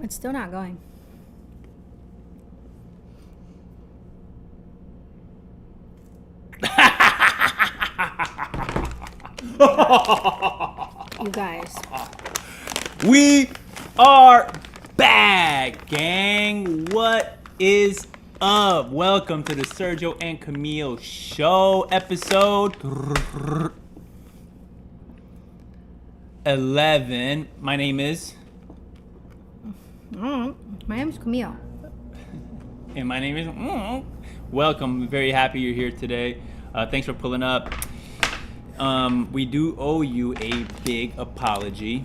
It's still not going. You guys. We are back, gang. What is up? Welcome to the Sergio and Camille Show, episode 11. My name is... My name's Camille. And my name is... Welcome. Very happy you're here today. Thanks for pulling up. We do owe you a big apology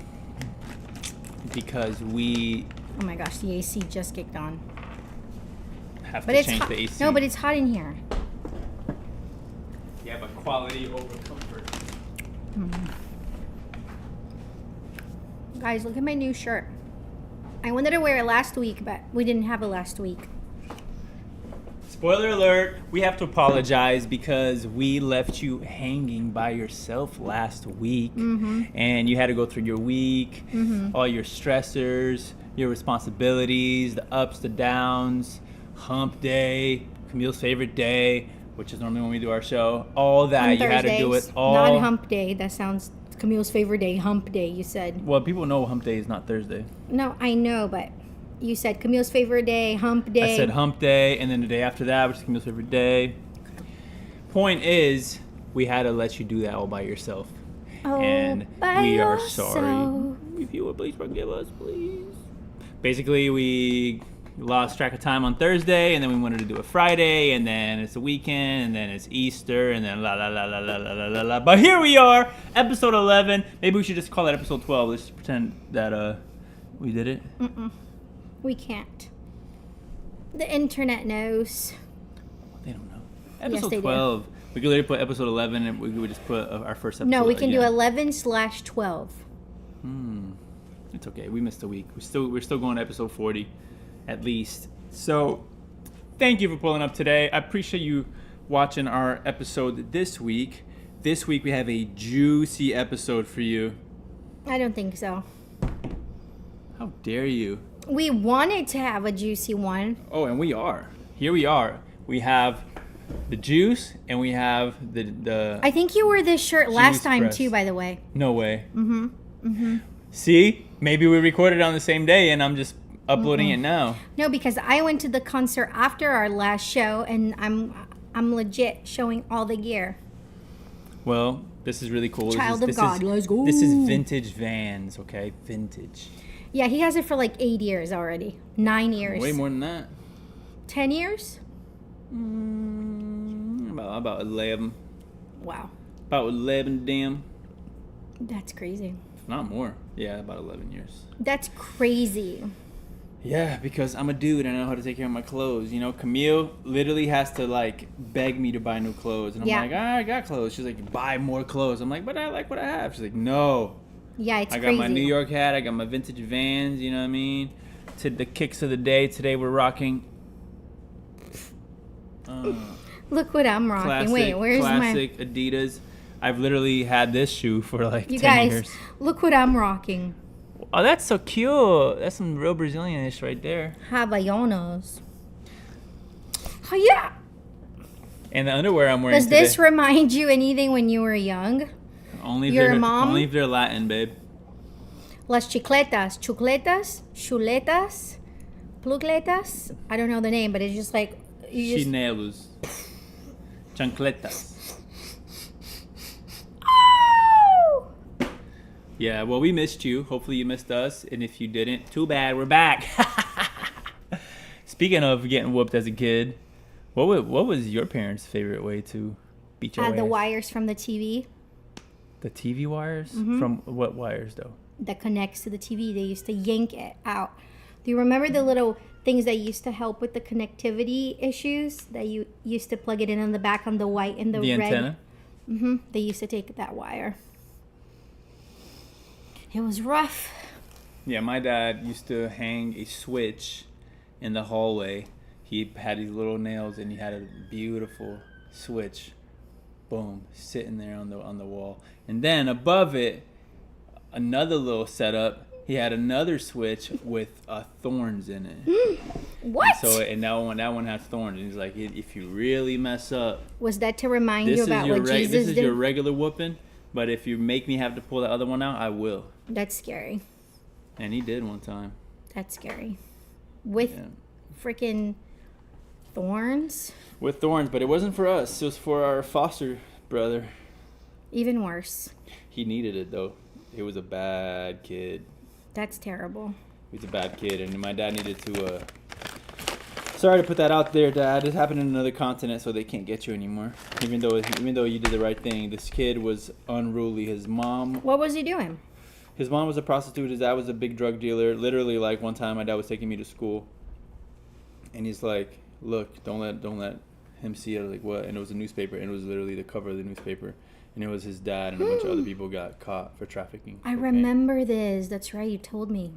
because we... Oh my gosh, the AC just kicked on. have But to it's change hot. the AC. No, but it's hot in here. Yeah, but quality over comfort. Guys, look at my new shirt. I wanted to wear it last week, but we didn't have it last week. Spoiler alert, we have to apologize because we left you hanging by yourself last week. And you had to go through your week, all your stressors, your responsibilities, the ups, the downs, hump day, Camille's favorite day, which is normally when we do our show. All that, On you had to do Thursdays, it all. Not hump day. That sounds Camille's favorite day. Hump day, you said. Well, people know hump day is not Thursday. No, I know, but you said Camille's favorite day, hump day. I said hump day, and then the day after that, which is Camille's favorite day. Point is, we had to let you do that all by yourself. Oh, And by we are yourself. sorry. If you would please forgive us, please. Basically, we lost track of time on Thursday, and then we wanted to do it Friday, and then it's the weekend, and then it's Easter, and then la la la la la la la la la. But here we are, episode 11. Maybe we should just call it episode 12. Let's just pretend that we did it. We can't. The internet knows. They don't know. Yes, Episode they do. 12. We could literally put episode 11, and we would just put our first episode. No, we can do again. 11/12. It's okay. We missed a week. We're still going to episode 40, at least. So, thank you for pulling up today. I appreciate you watching our episode this week. This week we have a juicy episode for you. I don't think so. How dare you? We wanted to have a juicy one. Oh, and we are. Here we are. We have the juice, and we have the. I think you wore this shirt last Juice time press. too, by the way. No way. See, maybe we recorded on the same day, and I'm just uploading it now. No, because I went to the concert after our last show, and I'm legit showing all the gear. Well, this is really cool. Child this of God, let's go. This is vintage Vans, okay? Vintage. Yeah, he has it for like 8 years already. 9 years. Way more than that. 10 years? About 11. Wow. About 11 damn. That's crazy. If not more. Yeah, about 11 years. That's crazy. Yeah, because I'm a dude and I know how to take care of my clothes. You know, Camille literally has to like beg me to buy new clothes. And I'm Yeah. like, I got clothes. She's like, buy more clothes. I'm like, but I like what I have. She's like, no. Yeah, it's I got crazy. my New York hat. I got my vintage Vans. You know what I mean? To the kicks of the day. Today we're rocking Look what I'm rocking. classic, Wait, where's classic Adidas. I've literally had this shoe for like you 10 guys, years. look what I'm rocking. Oh, that's so cute. That's some real Brazilianish right there. Havaianas. Oh yeah. And the underwear I'm wearing Does today. this remind you anything when you were young? Only if your they're, mom? Only if they're Latin, babe. Las chicletas, chucletas, chuletas, plugletas. I don't know the name, but it's just like you just. Chinelos. Chancletas. Oh! Yeah, well, we missed you. Hopefully you missed us. And if you didn't, too bad. We're back. Speaking of getting whooped as a kid, what was your parents' favorite way to beat your ass? The wires from the TV The TV wires? Mm-hmm. From what wires, though? that connects to the TV, they used to yank it out. Do you remember the little things that used to help with the connectivity issues that you used to plug it in on the back on the white and the The red? antenna? They used to take that wire. It was rough. Yeah, my dad used to hang a switch in the hallway. He had these little nails, and he had a beautiful switch, boom, sitting there on the wall. And then above it, another little setup. he had another switch with thorns in it. What? And that one has thorns. And he's like, if you really mess up, Was that to remind you about what Jesus this is did? your regular whooping. But if you make me have to pull the other one out, I will. That's scary. And he did one time. That's scary. With freaking thorns? With thorns, but it wasn't for us. It was for our foster brother. Even worse. He needed it, though. He was a bad kid. That's terrible. He was a bad kid, and my dad needed to... Sorry to put that out there, Dad. It happened in another continent, so they can't get you anymore. Even though you did the right thing, this kid was unruly. His mom... What was he doing? His mom was a prostitute. His dad was a big drug dealer. Literally, like, one time my dad was taking me to school, and he's like, look, don't let him see it. Like, what? And it was a newspaper, and it was literally the cover of the newspaper. And it was his dad and a bunch of other people got caught for trafficking. I cocaine. remember this. That's right. You told me.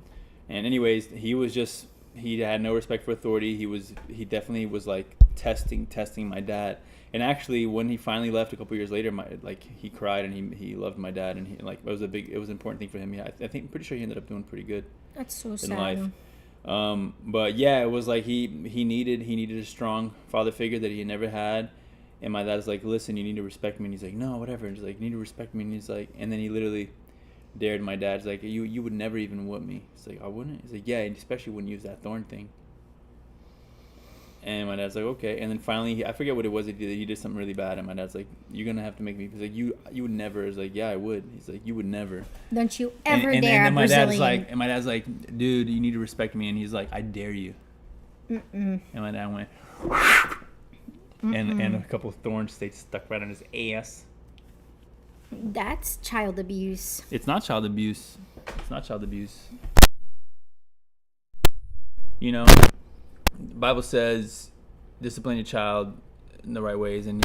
And anyways, he had no respect for authority. He definitely was like testing my dad. And actually, when he finally left a couple years later, he cried and he loved my dad, and it was an important thing for him. Yeah, pretty sure he ended up doing pretty good. That's so sad. In life. But yeah, it was like he needed a strong father figure that he had never had. And my dad's like, listen, you need to respect me. And he's like, no, whatever. And he's like, you need to respect me. And he's like, and then he literally dared my dad. He's like, you would never even whoop me. He's like, I wouldn't. He's like, yeah, and especially when you use that thorn thing. And my dad's like, okay. And then finally, I forget what it was he did. He did something really bad. And my dad's like, you're going to have to make me. He's like, you would never. He's like, yeah, I would. He's like, you would never. Don't you ever dare and a Brazilian. My dad's like, dude, you need to respect me. And he's like, I dare you. And my dad went, and a couple of thorns stayed stuck right on his ass. That's child abuse. It's not child abuse. It's not child abuse. You know, the Bible says, discipline your child in the right ways, and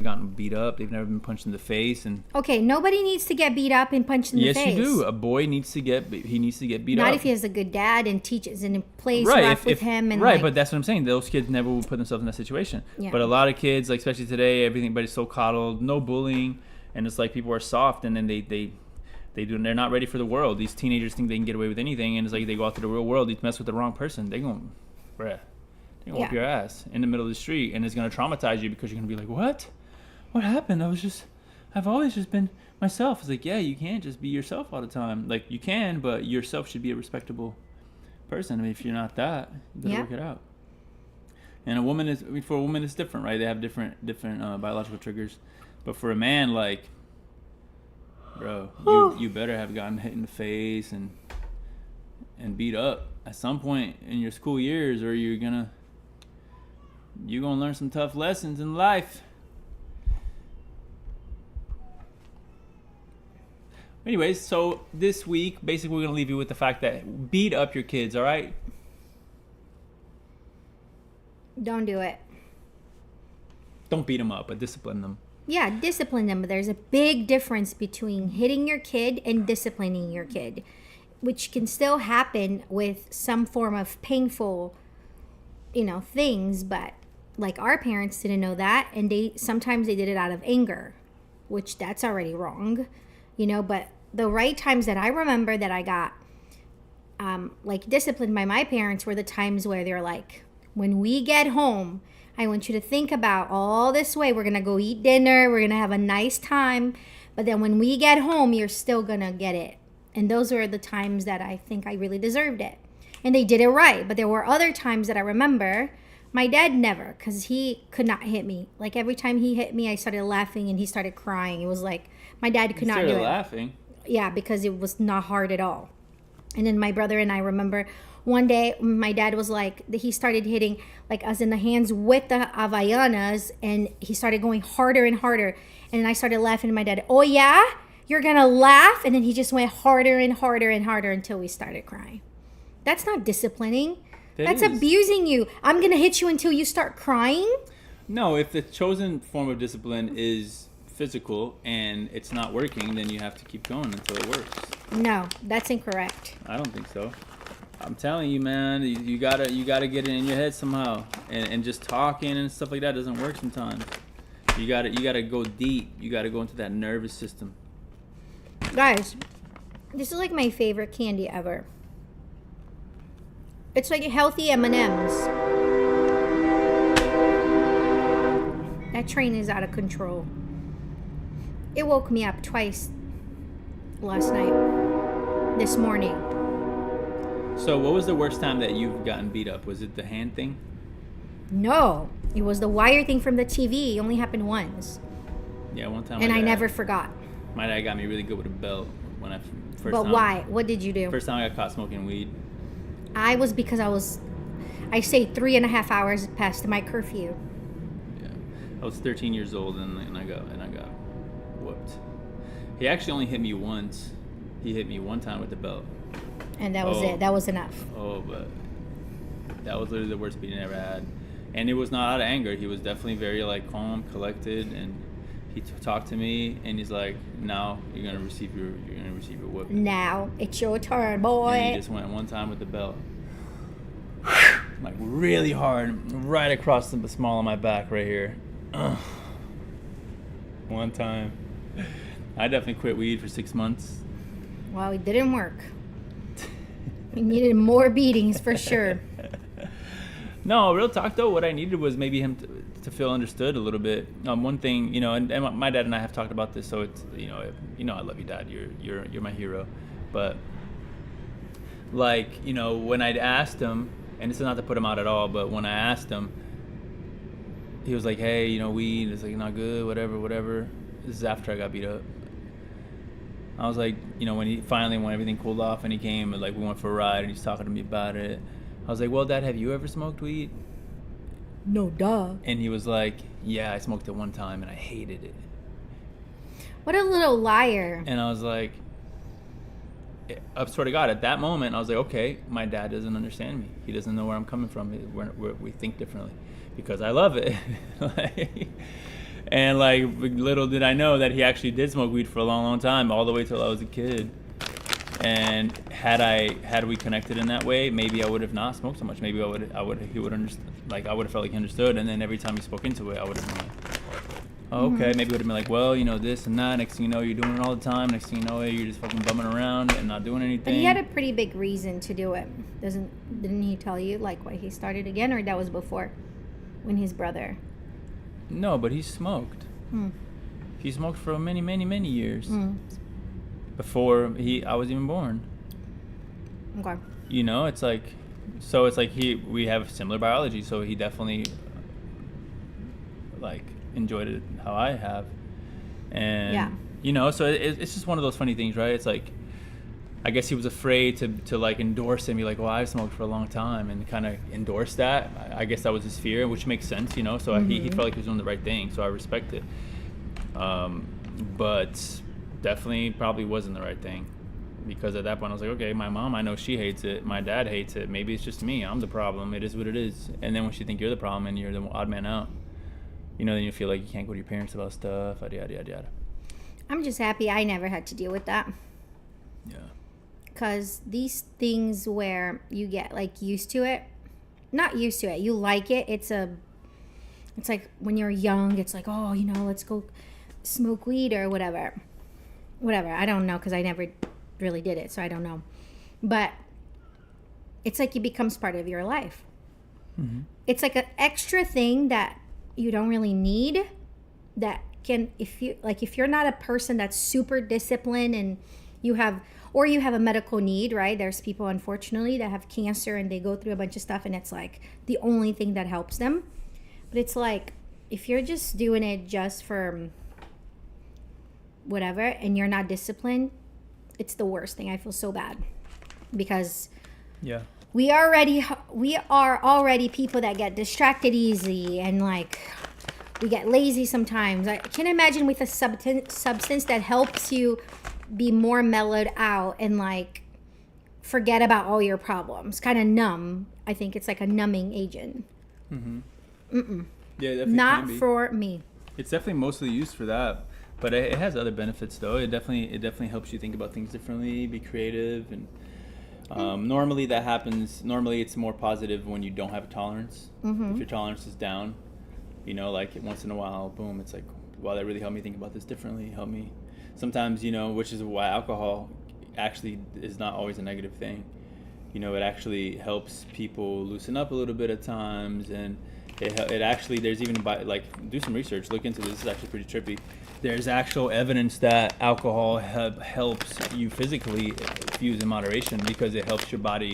gotten beat up. They've never been punched in the face, and Okay, nobody needs to get beat up and punched in the face. yes, you do. A boy needs to get beat up. Not if he has a good dad and teaches and plays right, rough with him. And right, but that's what I'm saying. Those kids never will put themselves in that situation. Yeah. But a lot of kids, like especially today, everybody's so coddled, no bullying, and it's like people are soft, and then they're not ready for the world. These teenagers think they can get away with anything, and it's like they go out to the real world, you mess with the wrong person, they're gonna whoop your ass in the middle of the street, and it's gonna traumatize you because you're gonna be like, what happened? I've always just been myself. It's like, yeah, you can't just be yourself all the time. Like, you can, but yourself should be a respectable person. I mean, if you're not that, you gotta work it out. And for a woman it's different, right? They have different biological triggers. But for a man, like, bro, you better have gotten hit in the face and beat up at some point in your school years, or you're gonna learn some tough lessons in life. Anyways, so this week, basically, we're going to leave you with the fact that beat up your kids, all right? Don't do it. Don't beat them up, but discipline them. Yeah, discipline them. But there's a big difference between hitting your kid and disciplining your kid, which can still happen with some form of painful, things. But like our parents didn't know that, and sometimes they did it out of anger, which that's already wrong. But the right times that I remember that I got disciplined by my parents were the times where they're like, when we get home, I want you to think about all this way. We're going to go eat dinner. We're going to have a nice time. But then when we get home, you're still going to get it. And those were the times that I think I really deserved it. And they did it right. But there were other times that I remember my dad never, because he could not hit me. Like every time he hit me, I started laughing and he started crying. It was like my dad could not do it. Laughing. Yeah, because it was not hard at all. And then my brother and I remember one day my dad was like, he started hitting like us in the hands with the Havaianas, and he started going harder and harder. And I started laughing at my dad. Oh yeah, you're gonna laugh? And then he just went harder and harder and harder until we started crying. That's not disciplining. That's abusing you. I'm gonna hit you until you start crying. No, if the chosen form of discipline is physical and it's not working, then you have to keep going until it works. No, that's incorrect. I don't think so. I'm telling you, man, you gotta get it in your head somehow, and just talking and stuff like that doesn't work sometimes. You gotta go deep. You gotta go into that nervous system. Guys, this is like my favorite candy ever. It's like healthy M&Ms. That train is out of control. It woke me up twice last night, this morning. So what was the worst time that you've gotten beat up? Was it the hand thing? No, it was the wire thing from the TV. It only happened once. Yeah, one time. And I never forgot. My dad got me really good with a belt when I first But time. why? What did you do? First time I got caught smoking weed. I stayed 3.5 hours past my curfew. Yeah, I was 13 years old and I got whooped. He actually only hit me once. He hit me one time with the belt. And that was it. That was enough. Oh, but that was literally the worst beating I ever had. And it was not out of anger. He was definitely very like calm, collected, and he talked to me and he's like, "Now you're gonna receive your whooping. Now it's your turn, boy." And he just went one time with the belt, like really hard, right across the small of my back, right here. One time. I definitely quit weed for 6 months. Well, it didn't work. We needed more beatings for sure. No, real talk though, what I needed was maybe him to feel understood a little bit. One thing, and my dad and I have talked about this, so it's I love you, Dad. You're my hero. But like, when I'd asked him, and this is not to put him out at all, but when I asked him, he was like, "Hey, weed is like not good, whatever." This is after I got beat up. I was like, when everything cooled off and he came and like we went for a ride and he's talking to me about it. I was like, "Well, Dad, have you ever smoked weed?" No, duh. And he was like, "Yeah, I smoked it one time and I hated it." What a little liar. And I was like, I swear to God, at that moment, I was like, okay, my dad doesn't understand me. He doesn't know where I'm coming from. We think differently because I love it. And like, little did I know that he actually did smoke weed for a long, long time, all the way till I was a kid. And had we connected in that way, maybe I would have not smoked so much. Maybe he would understand. Like I would have felt like he understood. And then every time he spoke into it, I would have been like, oh, okay. Maybe it would have been like, well, this and that. Next thing you know, you're doing it all the time. Next thing you know, you're just fucking bumming around and not doing anything. But he had a pretty big reason to do it. Didn't he tell you like why he started again, or that was before, when his brother? No, but he smoked. He smoked for many, many, many years. Before I was even born. Okay. It's like, so it's like we have similar biology, so he definitely like enjoyed it how I have, and so it's just one of those funny things, right? It's like, I guess he was afraid to like endorse it and be like, well, I've smoked for a long time, and kind of endorse that. I guess that was his fear, which makes sense, so he felt like he was doing the right thing, so I respect it. But definitely probably wasn't the right thing, because at that point I was like, okay, my mom, I know she hates it, my dad hates it, maybe it's just me, I'm the problem, it is what it is. And then once you think you're the problem and you're the odd man out, then you feel like you can't go to your parents about stuff, yada yada yada. I'm just happy I never had to deal with that. Yeah. Because these things where you get like used to it, not used to it, you like it, it's like when you're young, it's like, oh, let's go smoke weed or whatever, I don't know, because I never really did it, so I don't know, but it's like it becomes part of your life. It's like an extra thing that you don't really need, that can, if you're not a person that's super disciplined and you have a medical need, right? There's people, unfortunately, that have cancer and they go through a bunch of stuff and it's like the only thing that helps them. But it's like, if you're just doing it just for whatever and you're not disciplined, it's the worst thing. I feel so bad because we are already people that get distracted easy, and like we get lazy sometimes. I can imagine with a substance that helps you be more mellowed out and like forget about all your problems, kind of numb. I think it's like a numbing agent. Yeah, definitely Not can be. for me. It's definitely mostly used for that, but it has other benefits though. It definitely helps you think about things differently, be creative, and normally that happens. Normally it's more positive when you don't have a tolerance. If your tolerance is down, you know, like once in a while, boom, it's like, wow, that really helped me think about this differently. Help me. Sometimes, you know, which is why alcohol actually is not always a negative thing. You know, it actually helps people loosen up a little bit at times, and it actually, there's even, do some research, look into this. This is actually pretty trippy. There's actual evidence that alcohol helps you physically if used in moderation, because it helps your body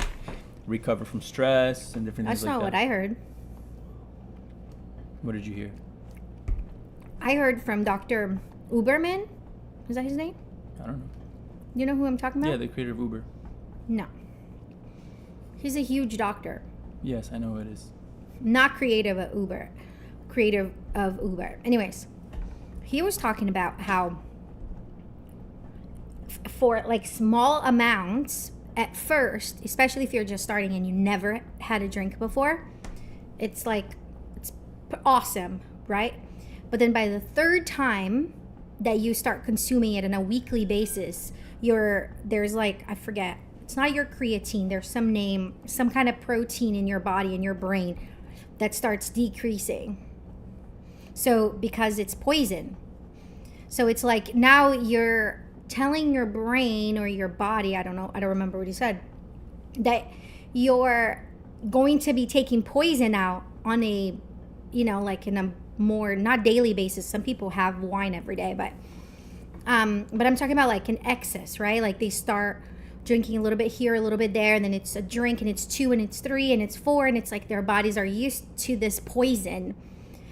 recover from stress and different That's things like not that. what I heard. What did you hear? I heard from Dr. Uberman. Is that his name? I don't know. You know who I'm talking about? Yeah, the creator of Uber. No. He's a huge doctor. Yes, I know who it is. Not creative of Uber. Creative of Uber. Anyways, he was talking about how for like small amounts at first, especially if you're just starting and you never had a drink before, it's awesome, right? But then by the third time that you start consuming it on a weekly basis, there's like, I forget, it's not your creatine, there's some kind of protein in your body, in your brain, that starts decreasing. So because it's poison. So it's like now you're telling your brain or your body, I don't remember what he said, that you're going to be taking poison out on a, you know, like in a more, not daily basis. Some people have wine every day, but I'm talking about like an excess, right? Like they start drinking a little bit here, a little bit there, and then it's a drink, and it's 2, and it's 3, and it's 4, and it's like their bodies are used to this poison.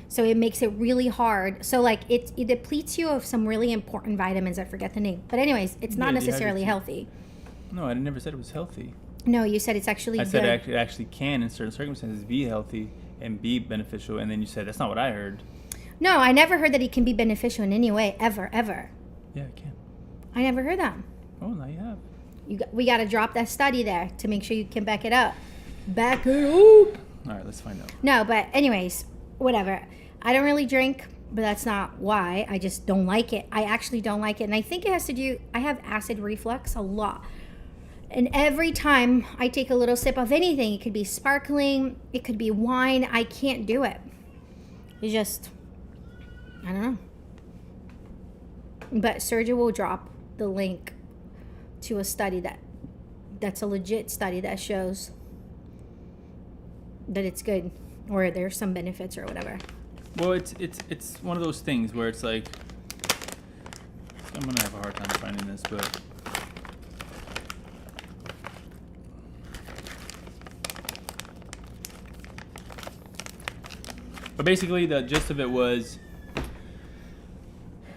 So it makes it really hard. So like it depletes you of some really important vitamins. I forget the name. But anyways, it's not necessarily healthy. No, I never said it was healthy. No, you said it's actually I good. said it actually can, in certain circumstances, be healthy and be beneficial. And then you said, that's not what I heard. No, I never heard that it can be beneficial in any way, ever. Yeah, it can. I never heard that. Oh, now you have. We got to drop that study there to make sure you can back it up. Back it up. All right, let's find out. No, but anyways, whatever. I don't really drink, but that's not why. I just don't like it. I actually don't like it. And I think it has to do, I have acid reflux a lot. And every time I take a little sip of anything, it could be sparkling, it could be wine, I can't do it. It's just, I don't know. But Sergio will drop the link to a study that's a legit study that shows that it's good, or there's some benefits or whatever. Well, it's one of those things where it's like, I'm gonna have a hard time finding this, but basically the gist of it was,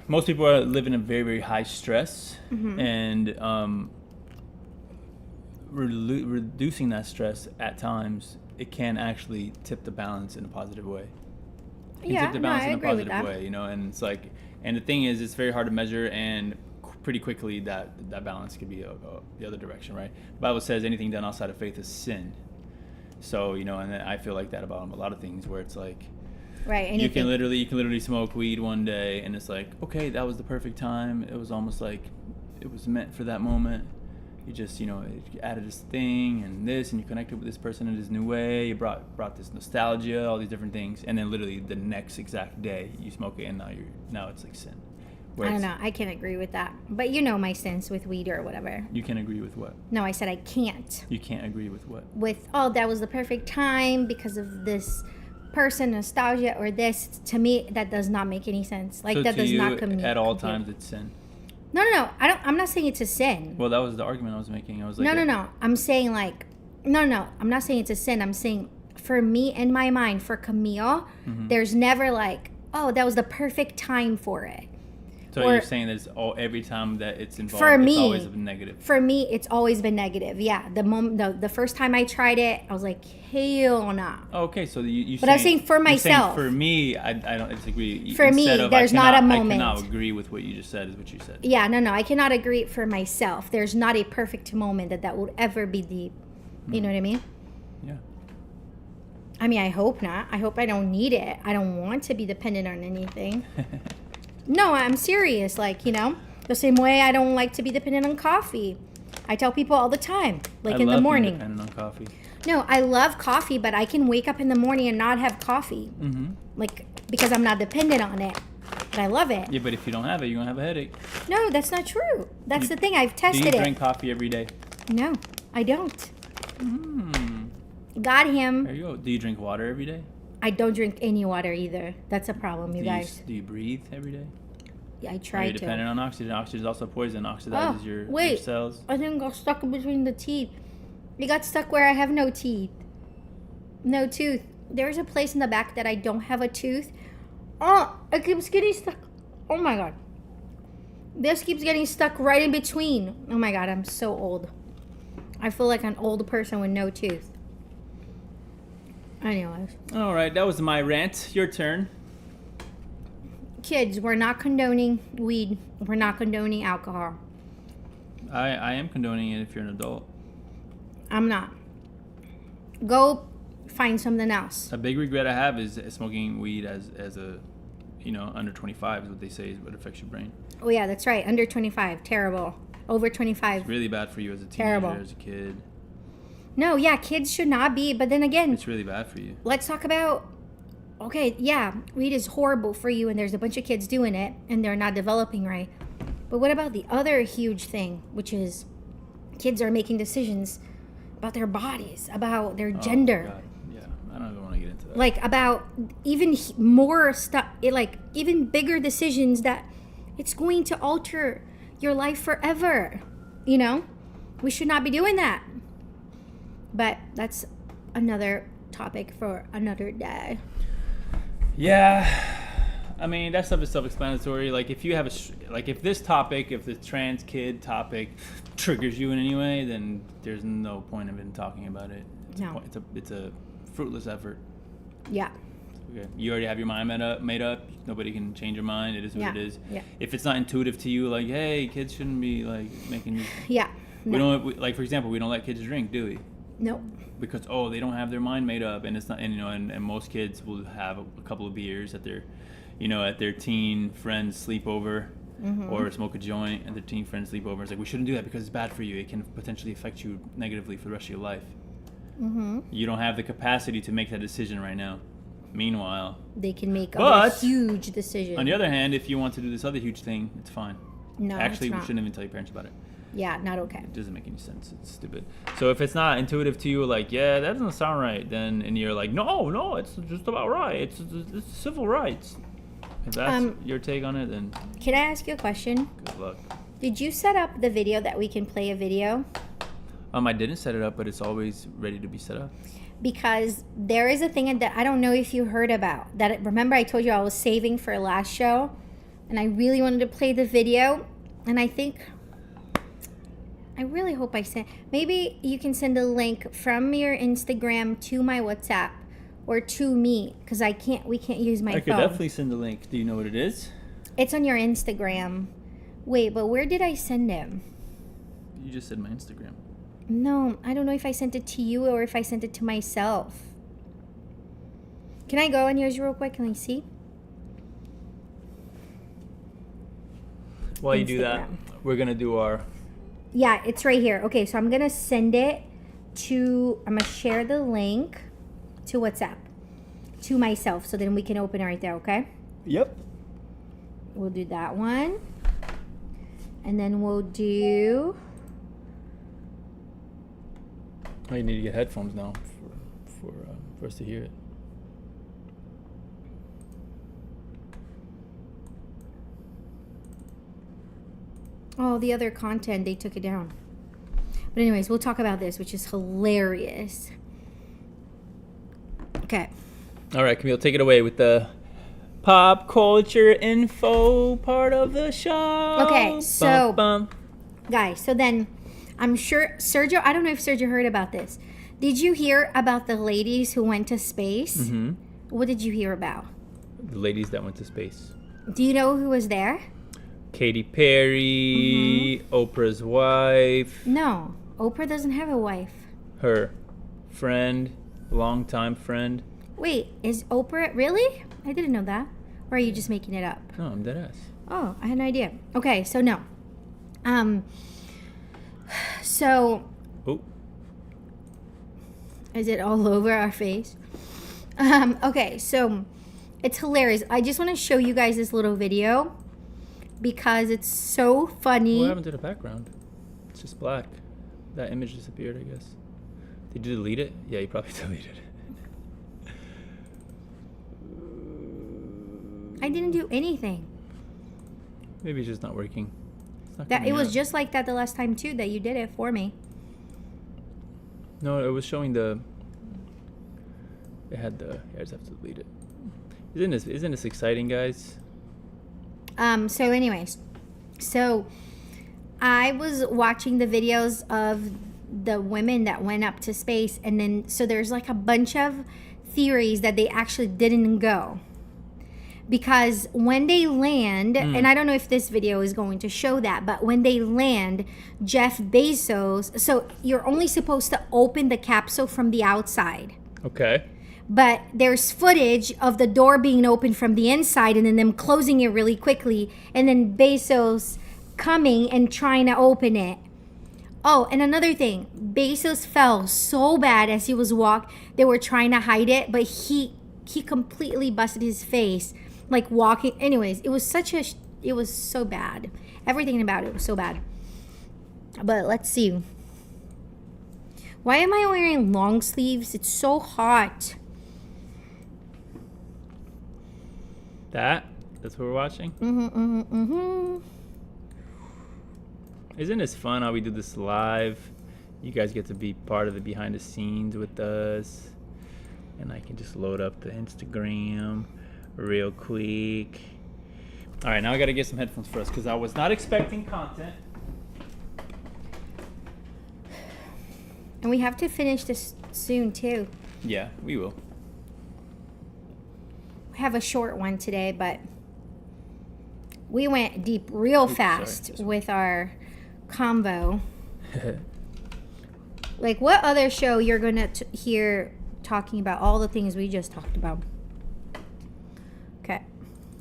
most people are living in very, very high stress, and reducing that stress at times, it can actually tip the balance in a positive way. Yeah, no, I agree with that. Way, you know, and it's like, and the thing is, it's very hard to measure, and pretty quickly that balance could be the other direction, right? The Bible says anything done outside of faith is sin. So, you know, and I feel like that about a lot of things, where it's like, right, you can literally smoke weed one day, and it's like, okay, that was the perfect time. It was almost like it was meant for that moment. You just, you know, you added this thing and this, and you connected with this person in this new way. You brought this nostalgia, all these different things, and then literally the next exact day you smoke it, and now it's like sin. I don't know. I can't agree with that. But you know my sense with weed or whatever. You can agree with what? No, I said I can't. You can't agree with what? With, oh, that was the perfect time because of this person, nostalgia, or this. To me, that does not make any sense. Like, so that does not compute. At all times, it's sin. No. I'm not saying it's a sin. Well, that was the argument I was making. I was like, no. I'm saying like, no. I'm not saying it's a sin. I'm saying for me, in my mind, for Camille, there's never like, oh, that was the perfect time for it. So or you're saying that every time that it's involved, For it's me- always a negative. for me, it's always been negative. Yeah, the first time I tried it, I was like, hell no. Okay, so you. But I'm saying for you're myself. for me, I don't disagree. For me, Instead of, there's not a moment. I cannot agree with what you just said. Is what you said. Yeah, no, I cannot agree for myself. There's not a perfect moment that would ever be the, you know what I mean? Yeah. I mean, I hope not. I hope I don't need it. I don't want to be dependent on anything. No, I'm serious. Like, the same way I don't like to be dependent on coffee. I tell people all the time, like I in the love being morning. dependent on coffee. No, I love coffee, but I can wake up in the morning and not have coffee. Mm-hmm. Like, because I'm not dependent on it. But I love it. Yeah, but if you don't have it, you're gonna have a headache. No, that's not true. That's the thing. I've Do tested you it. drink coffee every day? No, I don't. Mm. Got him. There you go. Do you drink water every day? I don't drink any water either. That's a problem, you Do guys. do you breathe every day? Yeah, I Are try you to. dependent on oxygen? Oxygen is also poison. Oxidizes your cells. I think got stuck between the teeth. It got stuck where I have no teeth. No tooth. There's a place in the back that I don't have a tooth. Oh, it keeps getting stuck. Oh my god. This keeps getting stuck right in between. Oh my god, I'm so old. I feel like an old person with no tooth. Anyways. All right, that was my rant. Your turn. Kids, we're not condoning weed. We're not condoning alcohol. I am condoning it if you're an adult. I'm not. Go find something else. A big regret I have is smoking weed as a, under 25 is what they say is what affects your brain. Oh yeah, that's right. Under 25, terrible. Over 25. It's really bad for you as a teenager, Terrible. as a kid. No, yeah, kids should not be. But then again, It's really bad for you. let's talk about. Okay, yeah, weed is horrible for you, and there's a bunch of kids doing it, and they're not developing right. But what about the other huge thing, which is kids are making decisions about their bodies, about their gender. God. Yeah, I don't even want to get into that. Like about even more stuff, like even bigger decisions that it's going to alter your life forever. We should not be doing that. But that's another topic for another day. Yeah, I mean that stuff is self-explanatory. Like if you have if the trans kid topic triggers you in any way, then there's no point of even talking about it. No. It's a fruitless effort. Yeah. Okay. You already have your mind made up. Nobody can change your mind. It is what Yeah. it is. Yeah. If it's not intuitive to you, like, hey, kids shouldn't be like making you. Yeah. We don't like, for example, we don't let kids drink, do we? Nope. Because they don't have their mind made up, and it's not, and most kids will have a couple of beers at their teen friends sleepover, or smoke a joint at their teen friends sleepover. It's like we shouldn't do that because it's bad for you. It can potentially affect you negatively for the rest of your life. You don't have the capacity to make that decision right now. Meanwhile, They can make But, a huge decision. on the other hand, if you want to do this other huge thing, it's fine. No, Actually, it's we not. shouldn't even tell your parents about it. Yeah, not okay. It doesn't make any sense. It's stupid. So if it's not intuitive to you, like, yeah, that doesn't sound right, and you're like, no, it's just about rights. It's civil rights. If that's your take on it, then Can I ask you a question? good luck. Did you set up the video that we can play a video? I didn't set it up, but it's always ready to be set up. Because there is a thing that I don't know if you heard about. Remember I told you I was saving for last show, and I really wanted to play the video, and I really hope I sent. Maybe you can send a link from your Instagram to my WhatsApp or to me, because we can't use my I phone. could definitely send the link. Do you know what it is? It's on your Instagram. Wait, but where did I send it? You just said my Instagram. No, I don't know if I sent it to you or if I sent it to myself. Can I go on yours real quick? Can I see? While you do that, Instagram. we're gonna do our. Yeah, it's right here. Okay, so I'm going to send it I'm going to share the link to WhatsApp to myself so then we can open it right there, okay? Yep. We'll do that one. And then we'll do... Oh, you need to get headphones now for us to hear it. Oh, the other content, they took it down. But anyways, we'll talk about this, which is hilarious. Okay. All right, Camille, take it away with the Pop culture info part of the show. Okay, so- Bum, bum. Guys, so then I'm sure Sergio, I don't know if Sergio heard about this. Did you hear about the ladies who went to space? Mhm. What did you hear about? The ladies that went to space. Do you know who was there? Katy Perry, Oprah's wife, No, Oprah doesn't have a wife. her friend, longtime friend. Wait, is Oprah really? I didn't know that. Or are you just making it up? No, I'm dead ass. Oh, I had no idea. Okay, so no. So Oh, is it all over our face? Okay, so it's hilarious. I just want to show you guys this little video because it's so funny. what happened to the background? It's just black. That image disappeared, I guess. Did you delete it? Yeah, you probably deleted it. I didn't do anything. Maybe it's just not working. It's not That coming it was out. just like that the last time too that you did it for me. No, it was showing the. It had the. I just have to delete it. Isn't this exciting, guys? So anyways, so I was watching the videos of the women that went up to space, and then so there's like a bunch of theories that they actually didn't go. Because when they land, and I don't know if this video is going to show that, but when they land, Jeff Bezos, so you're only supposed to open the capsule from the outside. Okay. But there's footage of the door being opened from the inside and then them closing it really quickly, and then Bezos coming and trying to open it. Oh, and another thing, Bezos fell so bad as he was they were trying to hide it, but he completely busted his face, like walking. Anyways, it was so bad. Everything about it was so bad. But let's see. Why am I wearing long sleeves? It's so hot. That's what we're watching. Mm-hmm. Isn't this fun how we do this live? You guys get to be part of the behind the scenes with us. And I can just load up the Instagram real quick. All right, now I got to get some headphones for us because I was not expecting content. And we have to finish this soon too. Yeah, we will. We have a short one today, but we went deep real fast sorry. with our combo. Like, what other show you're gonna hear talking about all the things we just talked about? Okay.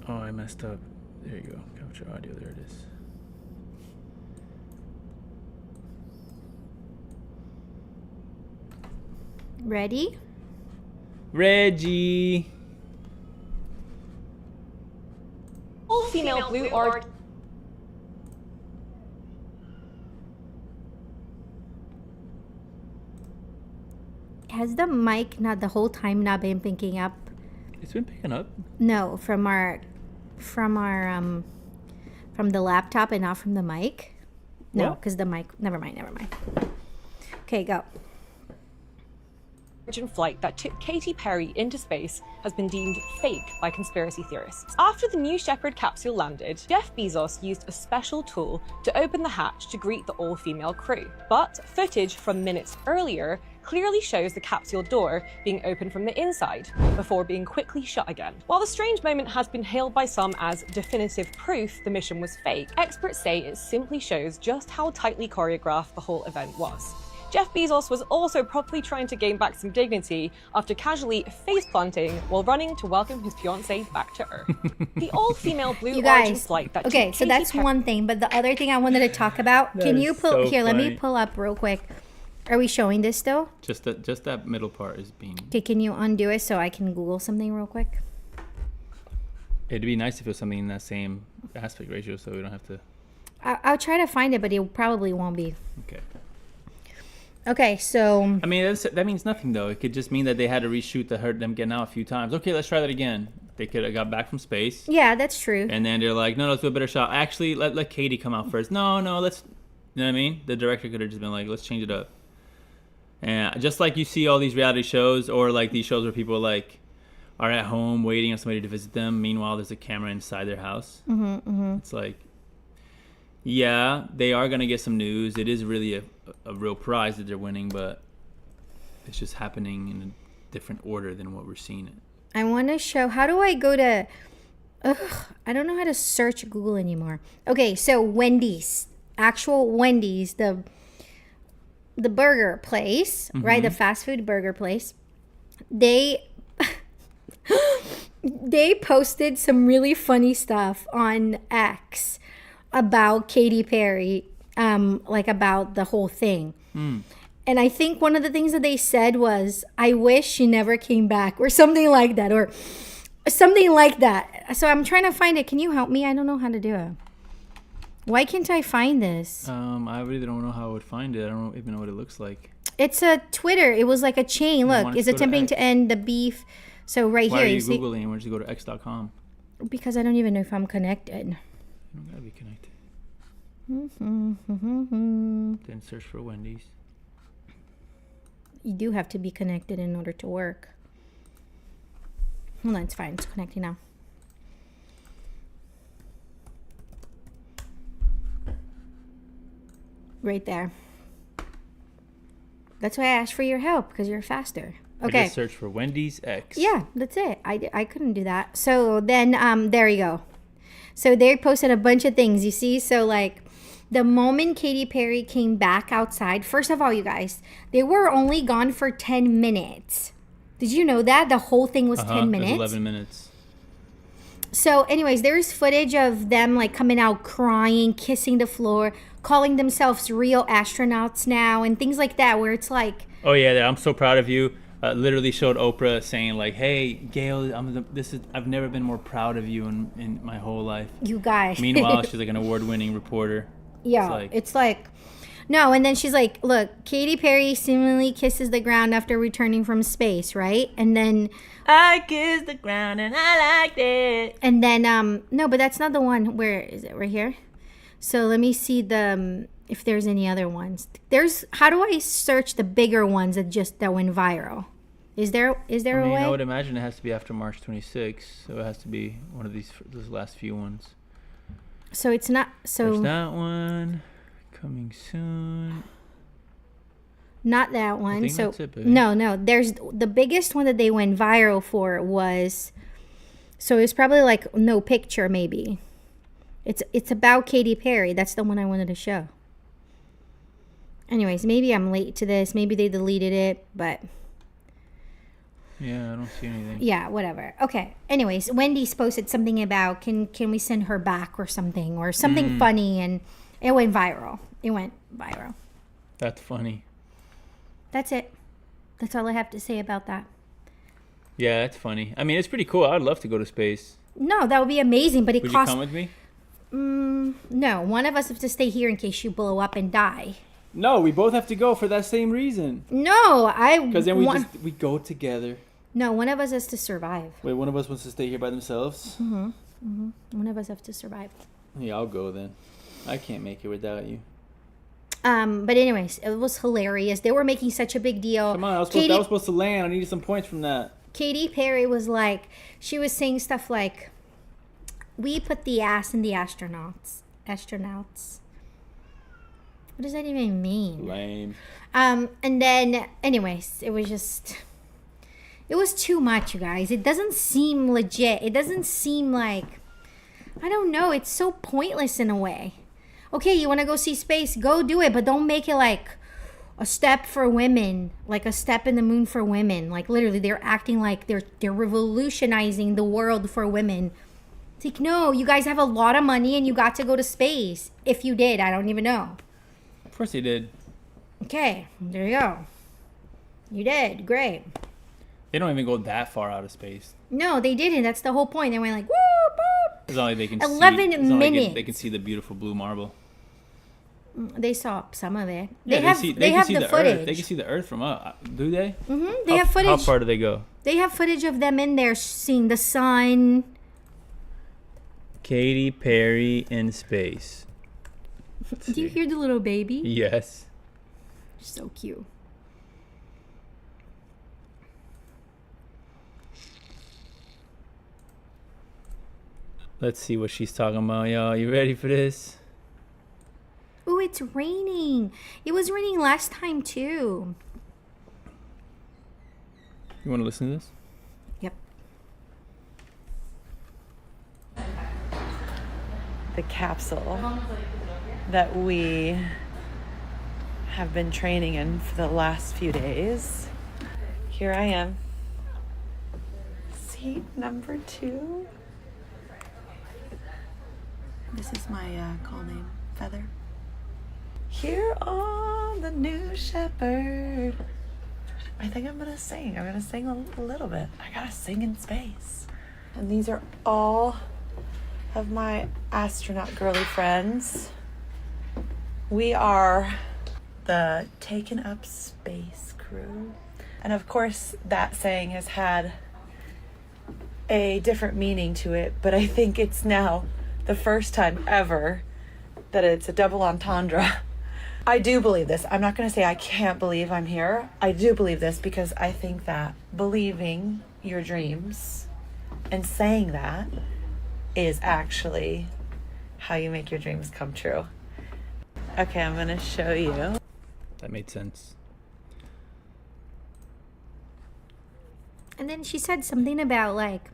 Oh, I messed up. There you go. Capture audio. There it is. Ready? Reggie. All-female Blue Orchid. Has the mic not the whole time not been picking up? It's been picking up. No, from the laptop and not from the mic. No, What? because the mic. Never mind. Okay, go. Flight that took Katy Perry into space has been deemed fake by conspiracy theorists. After the New Shepard capsule landed, Jeff Bezos used a special tool to open the hatch to greet the all-female crew. But footage from minutes earlier clearly shows the capsule door being opened from the inside, before being quickly shut again. While the strange moment has been hailed by some as definitive proof the mission was fake, experts say it simply shows just how tightly choreographed the whole event was. Jeff Bezos was also probably trying to gain back some dignity after casually face-planting while running to welcome his fiancée back to Earth. The all-female Blue You Origin guys. flight that Okay, took so Katy that's Perry- one thing. But the other thing I wanted to talk about. That Can is you pull so here? Let me funny. pull up real quick. Are we showing this still? Just that middle part is being. Okay, can you undo it so I can Google something real quick? It'd be nice if it was something in that same aspect ratio, so we don't have to. I'll try to find it, but it probably won't be. Okay. Okay, so I mean, that means nothing though. It could just mean that they had to reshoot to hurt them getting out a few times. Okay, let's try that again. They could have got back from space, yeah, that's true. and then they're like, no, let's do a better shot. Actually, let Katie come out first. No, let's. You know what I mean? The director could have just been like, let's change it up. And just like you see all these reality shows or like these shows where people are like, are at home waiting on somebody to visit them. Meanwhile, there's a camera inside their house. It's like, yeah, they are going to get some news. It is really a real prize that they're winning, but it's just happening in a different order than what we're seeing it. I want to show, how do I go to, I don't know how to search Google anymore. Okay, so Wendy's, actual Wendy's, the burger place, right? The fast food burger place. They posted some really funny stuff on X about Katy Perry, like about the whole thing. And I think one of the things that they said was, I wish she never came back, or something like that, or something like that. So I'm trying to find it. Can you help me? I don't know how to do it. Why can't I find this? I really don't know how I would find it. I don't even know what it looks like. It's a Twitter. It was like a chain. Look, is attempting to end the beef. So right Why here, are you see? Googling? Why don't you go to x.com? Because I don't even know if I'm connected. You don't gotta be connected. Then search for Wendy's. You do have to be connected in order to work. Hold on, it's fine. It's connecting now. Right there. That's why I asked for your help, because you're faster. I Okay. just search for Wendy's X. Yeah, that's it. I couldn't do that. So then, there you go. So they posted a bunch of things, you see? So like, the moment Katy Perry came back outside, first of all, you guys, they were only gone for 10 minutes. Did you know that? The whole thing was 10 It was minutes. 11 minutes. So anyways, there's footage of them like coming out crying, kissing the floor, calling themselves real astronauts now, and things like that, where it's like, Oh yeah, I'm so proud of you. Literally showed Oprah saying like, "Hey, Gail, I've never been more proud of you in my whole life." you guys. Meanwhile, she's like an award-winning reporter. Yeah, it's like, no, and then she's like, look, Katy Perry seemingly kisses the ground after returning from space, right? And then I kissed the ground and I liked it. And then, no, but that's not the one. Where is it? Right here? So let me see if there's any other ones. How do I search the bigger ones that went viral? Is there a way? I would imagine it has to be after March 26th, so it has to be one of those last few ones. So it's not, There's that one coming soon. not that one. I think So that's it, baby. no, there's the biggest one that they went viral for was, so it's probably like No Picture maybe. It's about Katy Perry. That's the one I wanted to show. Anyways, maybe I'm late to this. Maybe they deleted it, but Yeah, I don't see anything. yeah, whatever. Okay. Anyways, Wendy's posted something about can we send her back or something funny, and it went viral. That's funny. That's it. That's all I have to say about that. Yeah, that's funny. I mean, it's pretty cool. I'd love to go to space. No, that would be amazing, but it Would you costs. come with me? No, one of us has to stay here in case you blow up and die. No, we both have to go for that same reason. No, Because then we go together. No, one of us has to survive. Wait, one of us wants to stay here by themselves? One of us has to survive. Yeah, I'll go then. I can't make it without you. But anyways, it was hilarious. They were making such a big deal. Come on, I was supposed to land. I needed some points from that. Katy Perry was like, she was saying stuff like, we put the ass in the astronauts. What does that even mean? Lame. And then, anyways, it was too much, you guys. It doesn't seem legit. It doesn't seem like, I don't know. It's so pointless in a way. Okay, you want to go see space, go do it, but don't make it like a step for women, like a step in the moon for women. Like literally, they're acting like they're revolutionizing the world for women. It's like, no, you guys have a lot of money and you got to go to space. If you did, I don't even know. Of course he did. Okay, there you go. You did, great. They don't even go that far out of space. No, they didn't. That's the whole point. They went like, woo, boop. It's not like they can 11 see. It's not like minutes. they can see the beautiful blue marble. They saw some of it. Yeah, They have the footage. Earth. They can see the Earth from up. Do they? They have footage. How far do they go? They have footage of them in there seeing the sun. Katy Perry in space. Do you hear the little baby? Yes. So cute. Let's see what she's talking about, y'all. You ready for this? Ooh, it's raining. It was raining last time too. You want to listen to this? Yep. The capsule that we have been training in for the last few days. Here I am. Seat number 2. This is my call name, Feather. Here on the New Shepard. I think I'm gonna sing. I'm gonna sing a little bit. I gotta sing in space. And these are all of my astronaut girly friends. We are the Taken Up Space crew. And of course, that saying has had a different meaning to it, but I think it's now the first time ever that it's a double entendre. I do believe this. I'm not going to say I can't believe I'm here. I do believe this because I think that believing your dreams and saying that is actually how you make your dreams come true. Okay, I'm going to show you. That made sense. And then she said something about like,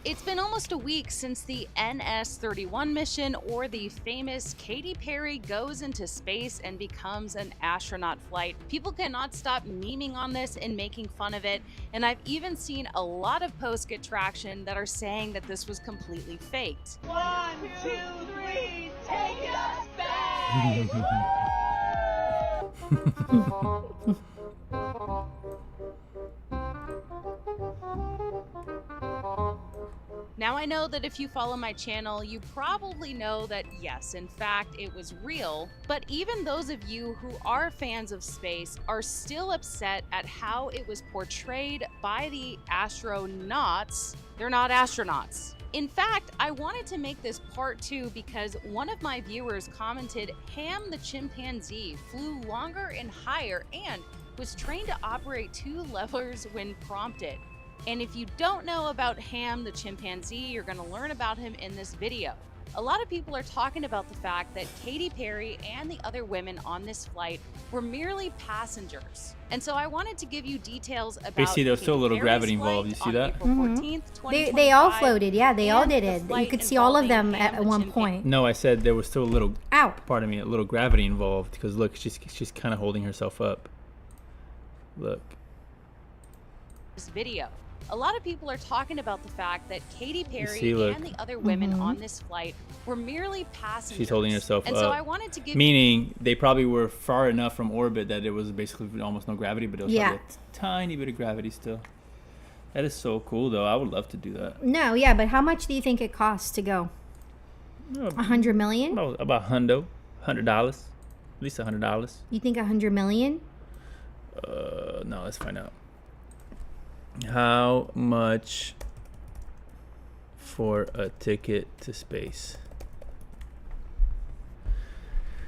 It's been almost a week since the NS-31 mission, or the famous Katy Perry goes into space and becomes an astronaut flight. People cannot stop memeing on this and making fun of it, and I've even seen a lot of posts get traction that are saying that this was completely faked. 1, 2, 3, take us back! Now I know that if you follow my channel, you probably know that yes, in fact, it was real, but even those of you who are fans of space are still upset at how it was portrayed by the astronauts. They're not astronauts. In fact, I wanted to make this part 2 because one of my viewers commented Ham the chimpanzee flew longer and higher and was trained to operate 2 levers when prompted. And if you don't know about Ham the chimpanzee, you're going to learn about him in this video. A lot of people are talking about the fact that Katy Perry and the other women on this flight were merely passengers. And so I wanted to give you details about Basically, there was still a little Katy gravity Perry's involved. You flight see that? on April 14th, they all 2025, floated. Yeah, they all and did the it. You flight could see all of them involving Ham at the one chimpanzee. point. No, I said there was still a little, Ow. pardon me, a little gravity involved because look, she's kind of holding herself up. Look. This video. A lot of people are talking about the fact that Katy Perry see, look. and the other women on this flight were merely passengers. She's holding herself and up. so I wanted to give Meaning they probably were far enough from orbit that it was basically almost no gravity, but it was probably a tiny bit of gravity still. That is so cool, though. I would love to do that. No, yeah, but how much do you think it costs to go? 100 million? About $100. At least $100. You think 100 million? No, let's find out. How much for a ticket to space?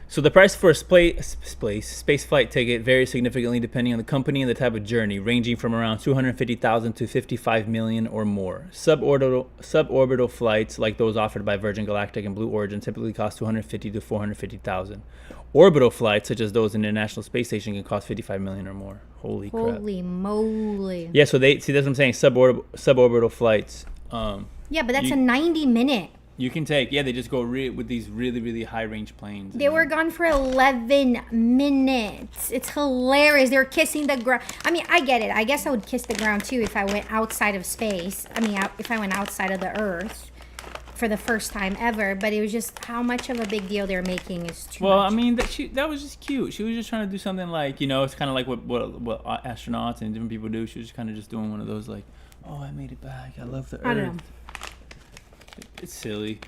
So the price for a space flight ticket varies significantly depending on the company and the type of journey, ranging from around $250,000 to $55 million or more. Suborbital flights like those offered by Virgin Galactic and Blue Origin typically cost $250,000 to $450,000. Orbital flights, such as those in the International Space Station, can cost $55 million or more. Holy crap! Holy moly! Yeah, so that's what I'm saying. Suborbital flights. Yeah, but that's a 90-minute. You can take, they just go with these really, really high-range planes. They were gone for 11 minutes. It's hilarious. They were kissing the ground. I mean, I get it. I guess I would kiss the ground too if I went outside of space. I mean, if I went outside of the Earth for the first time ever. But it was just how much of a big deal they're making is too much. Well, I mean, that was just cute. She was just trying to do something like, it's kind of like what astronauts and different people do. She was just kind of just doing one of those like, oh, I made it back. I love the Earth. I don't know. It's silly.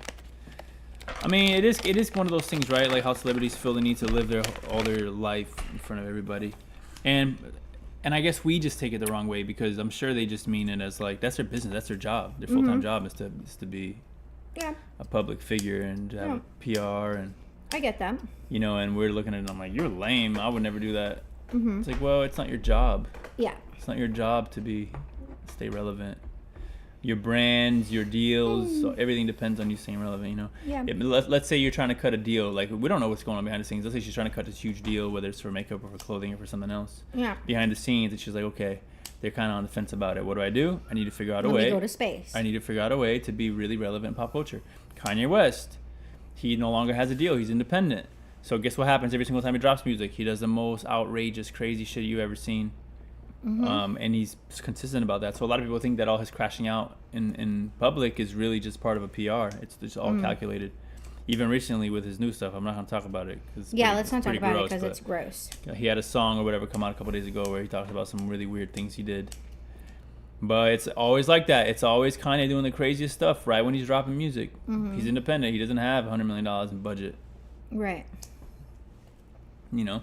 I mean, it is one of those things, right? Like how celebrities feel the need to live all their life in front of everybody, and I guess we just take it the wrong way because I'm sure they just mean it as like that's their business, that's their job, their full-time job is to be a public figure and to have a PR and I get that. And we're looking at it and I'm like, you're lame. I would never do that. It's like, well, it's not your job. Yeah. It's not your job to stay relevant. your brands, your deals, so everything depends on you staying relevant, you know? Yeah. Let's say you're trying to cut a deal. Like, we don't know what's going on behind the scenes. Let's say she's trying to cut this huge deal, whether it's for makeup or for clothing or for something else. Yeah. Behind the scenes, and she's like, okay, they're kind of on the fence about it. What do? I need to figure out a Let way. me go to space. I need to figure out a way to be really relevant in pop culture. Kanye West, he no longer has a deal. He's independent. So guess what happens every single time he drops music? He does the most outrageous, crazy shit you've ever seen. And he's consistent about that. So a lot of people think that all his crashing out in public is really just part of a PR. It's just all calculated. Even recently with his new stuff, I'm not going to talk about it. Let's not talk about it because it's gross. He had a song or whatever come out a couple days ago where he talked about some really weird things he did. But it's always like that. It's always Kanye doing the craziest stuff right when he's dropping music. He's independent. He doesn't have $100 million in budget. Right. You know?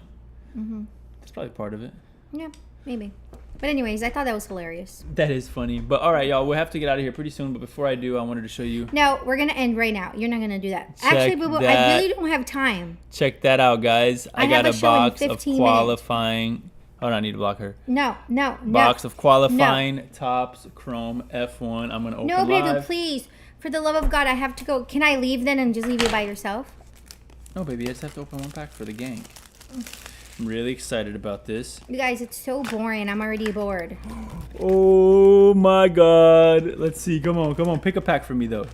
That's probably part of it. Yeah, maybe. But anyways, I thought that was hilarious. That is funny. But all right, y'all, we'll have to get out of here pretty soon. But before I do, I wanted to show you. No, we're going to end right now. You're not going to do that. Check Actually, Boo Boo, I that. really don't have time. Check that out, guys. I got have a a show in box of 15 qualifying. Hold on, I need to block her. No. Box of qualifying tops Chrome F1. I'm going to open No, live. baby, please. For the love of God, I have to go. Can I leave then and just leave you by yourself? No, baby, I just have to open one pack for the gang. I'm really excited about this. You guys, it's so boring. I'm already bored. Oh my God. Let's see. Come on. Pick a pack for me, though.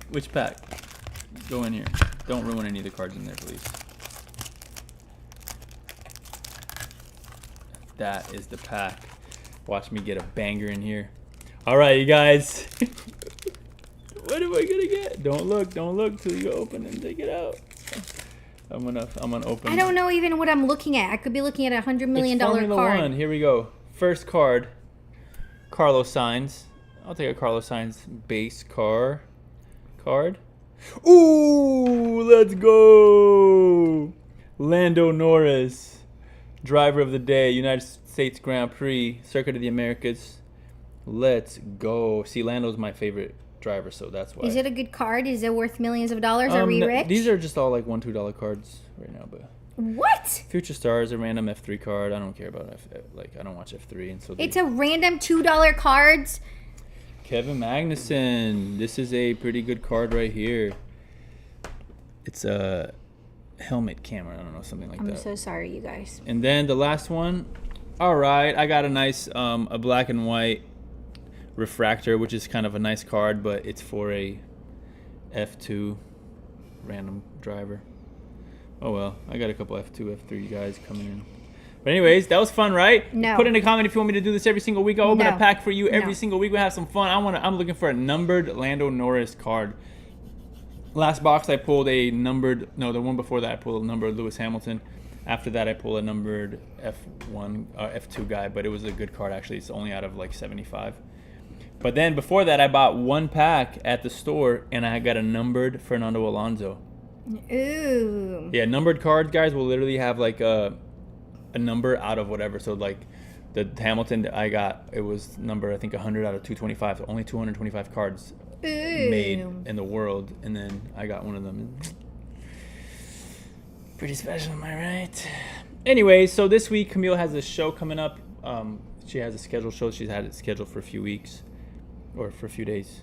Which pack? Go in here. Don't ruin any of the cards in there, please. That is the pack. Watch me get a banger in here. All right, you guys. What am I gonna get? Don't look till you open and take it out. I'm gonna open. I don't know even what I'm looking at. I could be looking at $100 million It's Formula card. One. Here we go. First card. Carlos Sainz. I'll take a Carlos Sainz base card. Ooh, let's go. Lando Norris, driver of the day, United States Grand Prix, Circuit of the Americas. Let's go. See, Lando's my favorite driver, so that's why. Is it a good card? Is it worth millions of dollars? Are we rich? These are just all like $1, $2 cards right now, but What? Future Stars, a random F3 card. I don't care about I don't watch F3, and so It's a random $2 cards. Kevin Magnussen. This is a pretty good card right here. It's a helmet camera. I don't know, something like I'm that. so sorry, you guys. And then the last one. All right, I got a nice a black and white refractor, which is kind of a nice card, but it's for a F2 random driver. Oh well, I got a couple F2, F3 guys coming in. But anyways, that was fun, right? No. Put in a comment if you want me to do this every single week. I'll open No. a pack for you every No. single week. We'll have some fun. I'm looking for a numbered Lando Norris card. Last box I pulled a numbered, no, the one before that I pulled a numbered Lewis Hamilton. After that I pulled a numbered F2 guy, but it was a good card actually. It's only out of like 75. But then before that I bought one pack at the store and I got a numbered Fernando Alonso. Ooh. Yeah, numbered cards, guys, will literally have like a number out of whatever. So like the Hamilton that I got, it was number I think 100 out of 225. So only 225 cards Ooh. made in the world, and then I got one of them. Pretty special, am I right? Anyway, so this week Camille has a show coming up. She has a scheduled show. She's had it scheduled for a few weeks, or for a few days.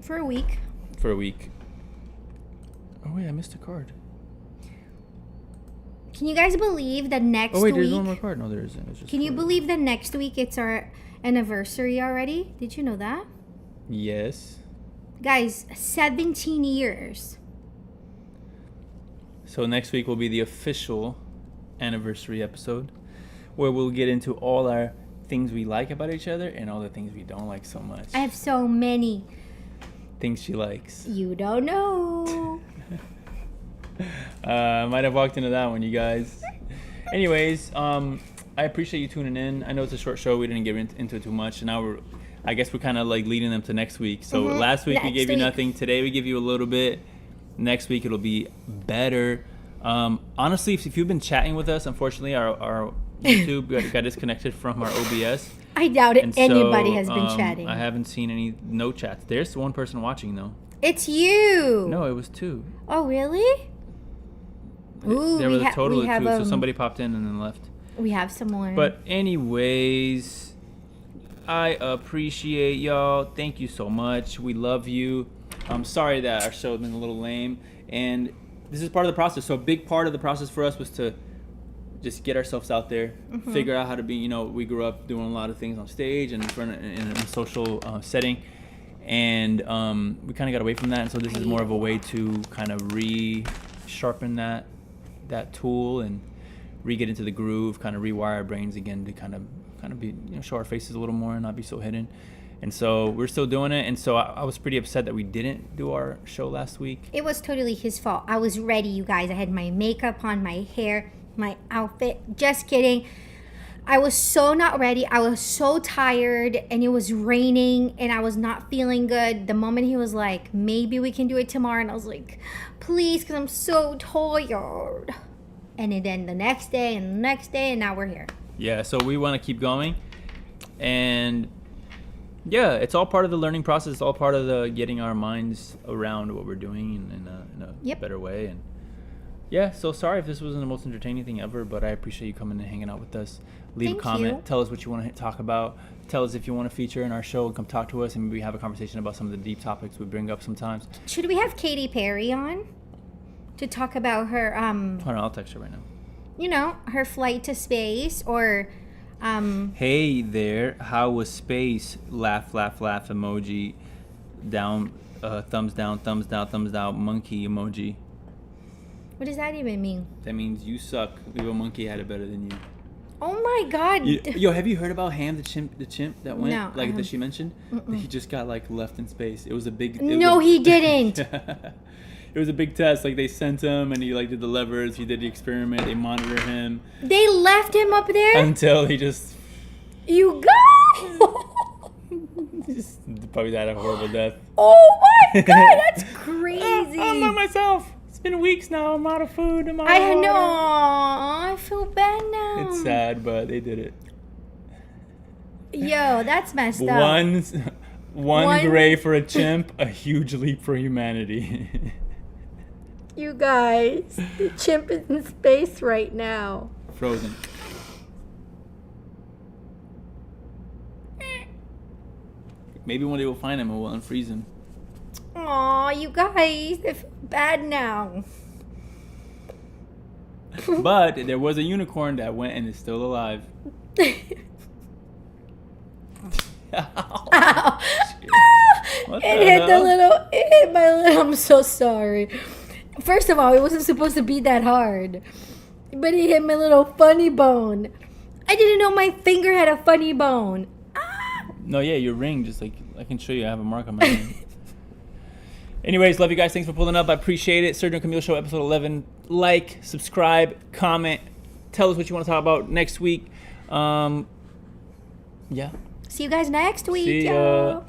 For a week. For a week. Oh wait, I missed a card. Can you guys believe that next Oh wait, week? there's one more card. No, there isn't. It's just Can you four. believe that next week it's our anniversary already? Did you know that? Yes. Guys, 17 years. So next week will be the official anniversary episode, where we'll get into all our things we like about each other and all the things we don't like so much. I have so many. Things she likes. You don't know. Might have walked into that one, you guys. Anyways, I appreciate you tuning in. I know it's a short show. We didn't get into it too much. And now I guess we're kind of like leading them to next week. So last week we Next gave you week. nothing. Today we give you a little bit. Next week it'll be better. Honestly, if you've been chatting with us, unfortunately our YouTube got disconnected from our OBS. I doubt it. And so, Anybody has been chatting. I haven't seen no chats. There's one person watching though. It's you. No, it was two. Oh, really? Ooh, There was a total we of have, two. So somebody popped in and then left. We have some more. But anyways, I appreciate y'all. Thank you so much. We love you. I'm sorry that our show has been a little lame, and this is part of the process. So a big part of the process for us was to just get ourselves out there, figure out how to be. You know, we grew up doing a lot of things on stage and in a social setting, and we kind of got away from that. And so this is more of a way to kind of sharpen that tool and get into the groove, kind of rewire our brains again to kind of be, you know, show our faces a little more and not be so hidden. And so we're still doing it. And so I was pretty upset that we didn't do our show last week. It was totally his fault. I was ready, you guys. I had my makeup on, my hair, my outfit. Just kidding. I was so not ready. I was so tired, and it was raining, and I was not feeling good. The moment he was like, maybe we can do it tomorrow, and I was like, please, because I'm so tired. And then the next day, and now we're here. Yeah, so we want to keep going. And yeah, it's all part of the learning process. It's all part of the getting our minds around what we're doing in a better way. And yeah, so sorry if this wasn't the most entertaining thing ever, but I appreciate you coming and hanging out with us. Leave a comment. Tell us what you want to talk about. Tell us if you want to feature in our show and come talk to us, and maybe have a conversation about some of the deep topics we bring up sometimes. Should we have Katy Perry on to talk about her, Hold on, I'll text her right now. you know, her flight to space, or Hey there, how was space? Laugh, laugh, laugh emoji. Down, thumbs down, monkey emoji. what does that even mean? That means you suck. Leave a monkey had it better than you. Oh my God. Yo, have you heard about Ham, the chimp that went? No, Like that she mentioned? He just got like left in space. It was a big... No, he didn't. It was a big test. Like they sent him and he like did the levers. He did the experiment. They monitored him. They left him up there? Until he just... You go! just probably died a horrible death. Oh my God, that's crazy. I'm by myself. It's been weeks now. I'm out of food. I'm out I of know. water. I feel bad now. It's sad, but they did it. Yo, that's messed up. One grave for a chimp, a huge leap for humanity. You guys, the chimp is in space right now. Frozen. Maybe one day we'll find him and we'll unfreeze him. Aw, you guys, I feel bad now. But there was a unicorn that went and is still alive. Ow. What It the hit hell? it hit my little, I'm so sorry. First of all, it wasn't supposed to be that hard. But it hit my little funny bone. I didn't know my finger had a funny bone. No, yeah, your ring, just like, I can show you, I have a mark on my ring. Anyways, love you guys. Thanks for pulling up. I appreciate it. Sergio and Camille Show, episode 11. Like, subscribe, comment. Tell us what you want to talk about next week. Yeah. See you guys next week, See ya. y'all.